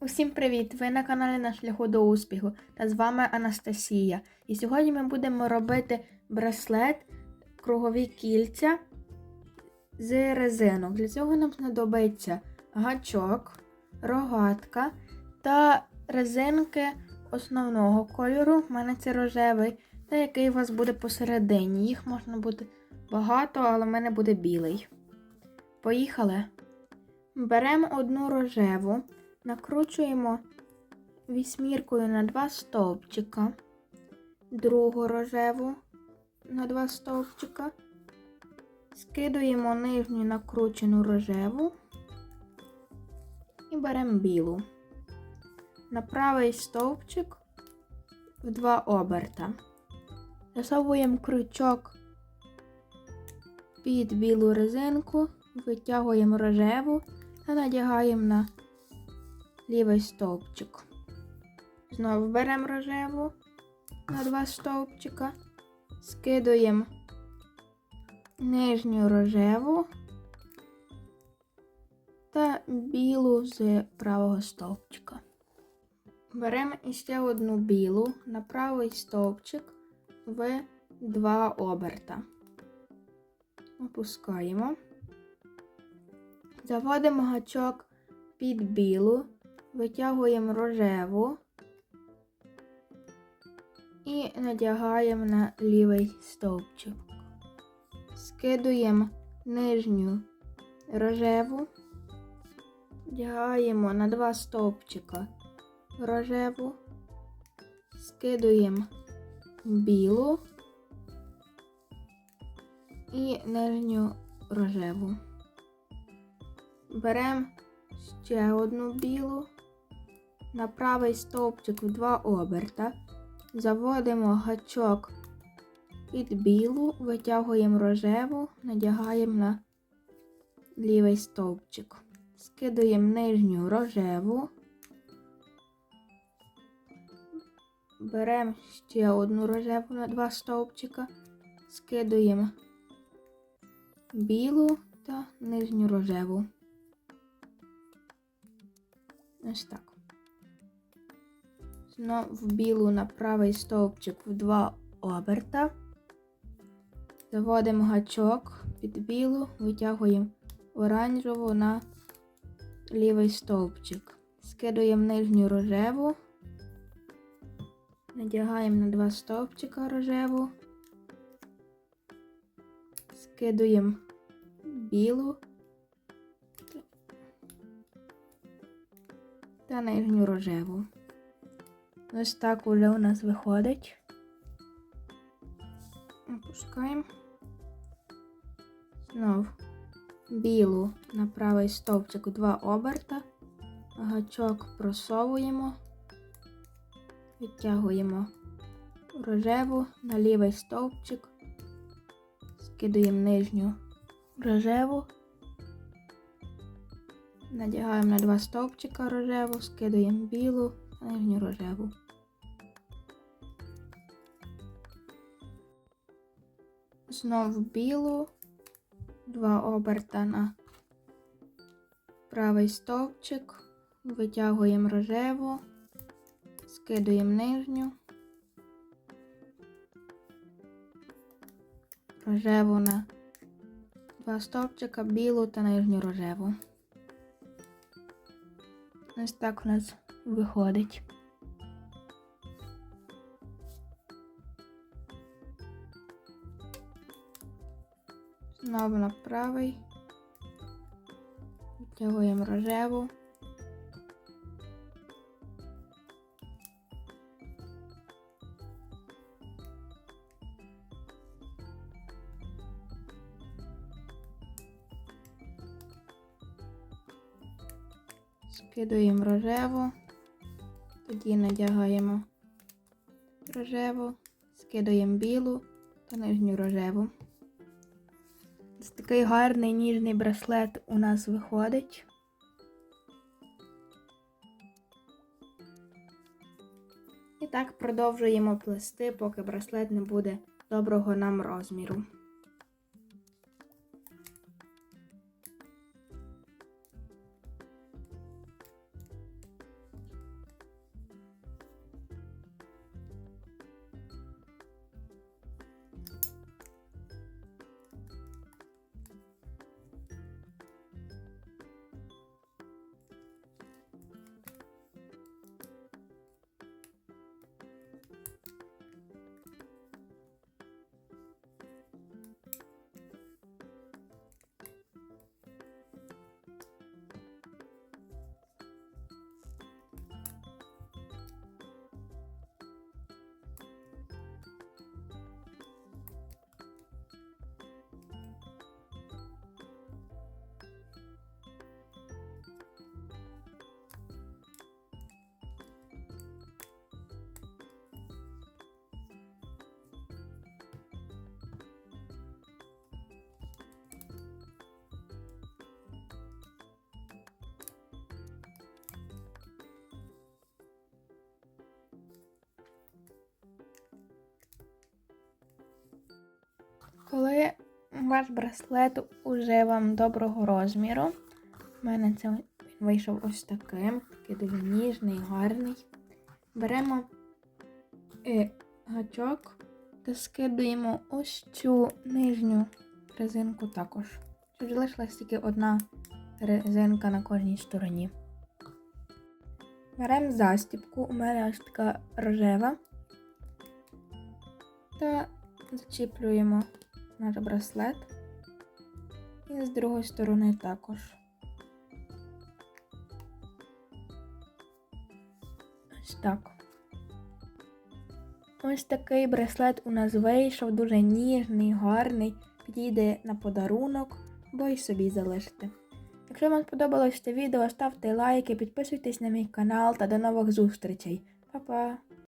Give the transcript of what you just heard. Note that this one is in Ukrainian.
Усім привіт! Ви на каналі На шляху до успіху та з вами Анастасія. І сьогодні ми будемо робити браслет, кругові кільця з резинок. Для цього нам знадобиться гачок, рогатка та резинки основного кольору. У мене це рожевий, та який у вас буде посередині. Їх можна буде багато, але в мене буде білий. Поїхали! Беремо одну рожеву. Накручуємо вісьміркою на 2 стовпчика, другу рожеву на 2 стовпчика, скидуємо нижню накручену рожеву і беремо білу. На правий стовпчик в 2 оберта. Засовуємо крючок під білу резинку, витягуємо рожеву та надягаємо на лівий стовпчик. Знову беремо рожеву на 2 стовпчика, скидуємо нижню рожеву та білу з правого стовпчика. Беремо іще одну білу на правий стовпчик в 2 оберта. Опускаємо. Заводимо гачок під білу. Витягуємо рожеву і надягаємо на лівий стовпчик. Скидуємо нижню рожеву, надягаємо на 2 стовпчика рожеву, скидуємо білу і нижню рожеву. Беремо ще одну білу. На правий стовпчик в 2 оберта, заводимо гачок під білу, витягуємо рожеву, надягаємо на лівий стовпчик. Скидуємо нижню рожеву, беремо ще одну рожеву на 2 стовпчика, скидуємо білу та нижню рожеву. Ось так. Знову в білу на правий стовпчик в 2 оберта. Заводимо гачок під білу, витягуємо оранжеву на лівий стовпчик. Скидуємо нижню рожеву, надягаємо на 2 стовпчика рожеву, скидуємо білу та нижню рожеву. Ось так уже у нас виходить. Опускаємо. Знов білу на правий стовпчик 2 оберта. Гачок просовуємо. Відтягуємо рожеву на лівий стовпчик. Скидаємо нижню рожеву. Надягаємо на 2 стовпчика рожеву, скидаємо білу, нижню рожеву. Знову білу, 2 оберта на правий стовпчик, витягуємо рожеву, скидаємо нижню, рожеву на 2 стовпчика, білу та нижню рожеву. Ось так у нас виходить. Знову на правий. Витягуємо рожеву. Скидуємо рожеву, тоді надягаємо рожеву, скидуємо білу та нижню рожеву. Ось такий гарний ніжний браслет у нас виходить. І так продовжуємо плести, поки браслет не буде доброго нам розміру. Коли ваш браслет уже вам доброго розміру, в мене це він вийшов ось такий дуже ніжний, гарний. Беремо гачок та скидуємо ось цю нижню резинку також. Щоб залишилась тільки одна резинка на кожній стороні. Беремо застібку, у мене ось така рожева. Та зачіплюємо наш браслет. І з другої сторони також. Ось так. Ось такий браслет у нас вийшов, дуже ніжний, гарний, підійде на подарунок, або й собі залишити. Якщо вам сподобалось це відео, ставте лайки, підписуйтесь на мій канал та до нових зустрічей. Па-па!